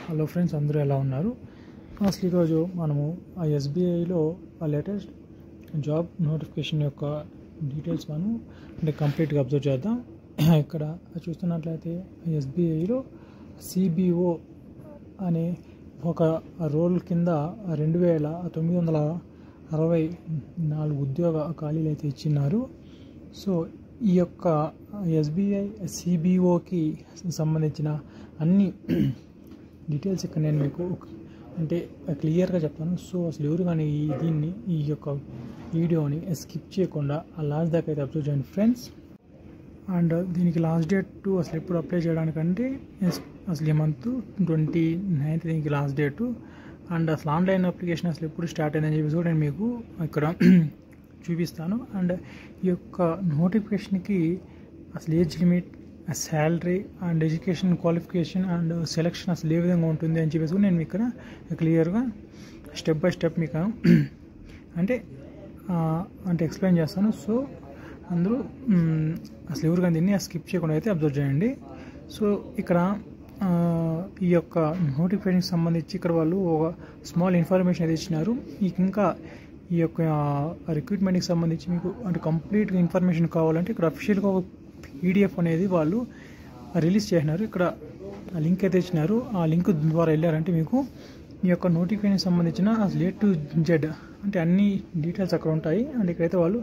Hello friends, అందరూ ఎలా ఉన్నారు? అసలు ఈరోజు మనము ఆ ఎస్బీఐలో ఆ లేటెస్ట్ జాబ్ నోటిఫికేషన్ యొక్క డీటెయిల్స్ మనం కంప్లీట్గా అబ్జర్వ్ చేద్దాం. ఇక్కడ చూస్తున్నట్లయితే ఎస్బీఐలో సిబిఓ అనే ఒక రోల్ కింద 2964 ఉద్యోగ ఖాళీలు అయితే ఇచ్చినారు. సో ఈ యొక్క ఎస్బీఐ సిబిఓకి సంబంధించిన అన్ని డీటెయిల్స్ ఇక్కడ నేను మీకు క్లియర్గా చెప్తాను. సో అసలు ఎవరు కానీ ఈ యొక్క వీడియోని స్కిప్ చేయకుండా ఆ లాస్ట్ దాకా అయితే అబ్జర్వ్ చేయండి ఫ్రెండ్స్. అండ్ దీనికి లాస్ట్ డేట్ అసలు ఎప్పుడు అప్లై చేయడానికంటే అసలు ఈ మంత్ 29th దీనికి లాస్ట్ డేటు. అండ్ అసలు ఆన్లైన్ అప్లికేషన్ అసలు ఎప్పుడు స్టార్ట్ అయిందని చెప్పేసి కూడా నేను మీకు ఇక్కడ చూపిస్తాను. అండ్ ఈ యొక్క నోటిఫికేషన్కి అసలు age limit, salary and education qualification and selection అసలు ఏ విధంగా ఉంటుంది అని చెప్పేసి నేను ఇక్కడ క్లియర్గా స్టెప్ బై స్టెప్ మీకు ఎక్స్ప్లెయిన్ చేస్తాను. సో అందరూ అసలు ఎవరికైనా దీన్ని స్కిప్ చేయకుండా అయితే అబ్జర్వ్ చేయండి. సో ఇక్కడ ఈ యొక్క నోటిఫికేషన్కి సంబంధించి ఇక్కడ వాళ్ళు ఒక స్మాల్ ఇన్ఫర్మేషన్ అయితే ఇచ్చినారు. మీకు ఇంకా ఈ యొక్క రిక్రూట్మెంట్కి సంబంధించి మీకు కంప్లీట్గా ఇన్ఫర్మేషన్ కావాలంటే ఇక్కడ అఫీషియల్గా ఒక పీడిఎఫ్ అనేది వాళ్ళు రిలీజ్ చేసినారు. ఇక్కడ ఆ లింక్ అయితే ఇచ్చినారు. ఆ లింక్ ద్వారా వెళ్ళారంటే మీకు ఈ యొక్క నోటిఫికేషన్ సంబంధించిన అసలు A to Z అన్ని డీటెయిల్స్ అక్కడ ఉంటాయి. అండ్ ఇక్కడైతే వాళ్ళు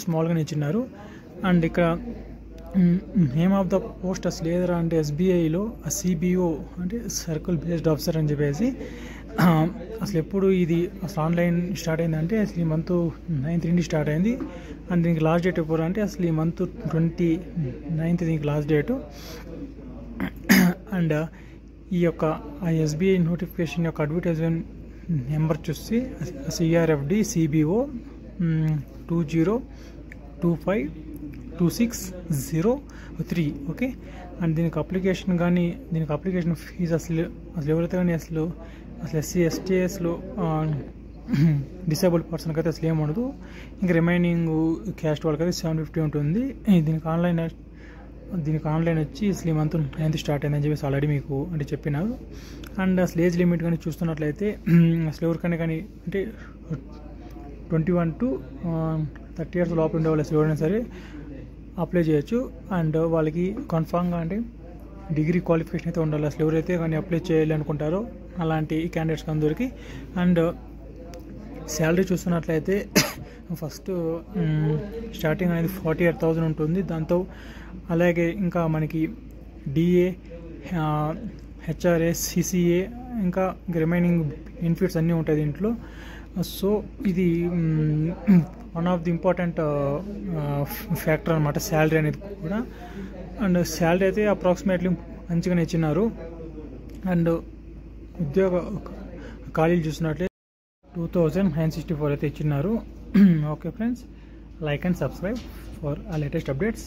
స్మాల్గానే ఇచ్చినారు. అండ్ ఇక్కడ నేమ్ ఆఫ్ ద పోస్ట్ అసలు ఏదరా అంటే ఎస్బీఐలో సిబిఓ సర్కిల్ బేస్డ్ ఆఫీసర్ అని చెప్పేసి అసలు ఎప్పుడు ఇది అసలు ఆన్లైన్ స్టార్ట్ అయిందంటే అసలు ఈ మంత్ 9th నుండి స్టార్ట్ అయింది. అండ్ దీనికి లాస్ట్ డేట్ ఎప్పుడు అంటే అసలు ఈ మంత్ 29th దీనికి లాస్ట్ డేటు. అండ్ ఈ యొక్క ఎస్బీఐ నోటిఫికేషన్ యొక్క అడ్వర్టైజ్మెంట్ నెంబర్ చూసి CRFD CBO 20252603. ఓకే. అండ్ దీనికి అప్లికేషన్ ఫీజు అసలు ఎవరైతే కానీ అసలు SC STSలో డిసేబుల్డ్ పర్సన్కి అయితే అసలు ఏముండదు. ఇంకా రిమైనింగ్ క్యాస్ట్ వాళ్ళకి అయితే 750 ఉంటుంది. దీనికి ఆన్లైన్ వచ్చి అసలు ఈ మంత్ 9th స్టార్ట్ అయిందని చెప్పేసి ఆల్రెడీ మీకు చెప్పినారు. అండ్ అసలు ఏజ్ లిమిట్ కానీ చూస్తున్నట్లయితే అసలు ఎవరికైనా కానీ 21 to 30 years లోపల ఉండే వాళ్ళు అసలు ఎవరైనా సరే అప్లై చేయొచ్చు. అండ్ వాళ్ళకి కన్ఫామ్గా డిగ్రీ క్వాలిఫికేషన్ అయితే ఉండాలి అసలు ఎవరైతే కానీ అప్లై చేయాలి అనుకుంటారో అలాంటి క్యాండిడేట్స్కి అందరికీ. అండ్ శాలరీ చూస్తున్నట్లయితే ఫస్ట్ స్టార్టింగ్ అనేది 48,000 ఉంటుంది. దాంతో అలాగే ఇంకా మనకి DA, HRA, CCA ఇంకా రిమైనింగ్ బెనిఫిట్స్ అన్నీ ఉంటాయి దీంట్లో. సో ఇది one of the important factor అనమాట శాలరీ అనేది కూడా. అండ్ శాలరీ అయితే అప్రాక్సిమేట్లీ మంచిగానే ఇచ్చినారు. అండ్ ఉద్యోగ ఖాళీలు చూసినట్లయితే 2964 అయితే ఇచ్చినారు. Okay friends, like and subscribe for latest updates.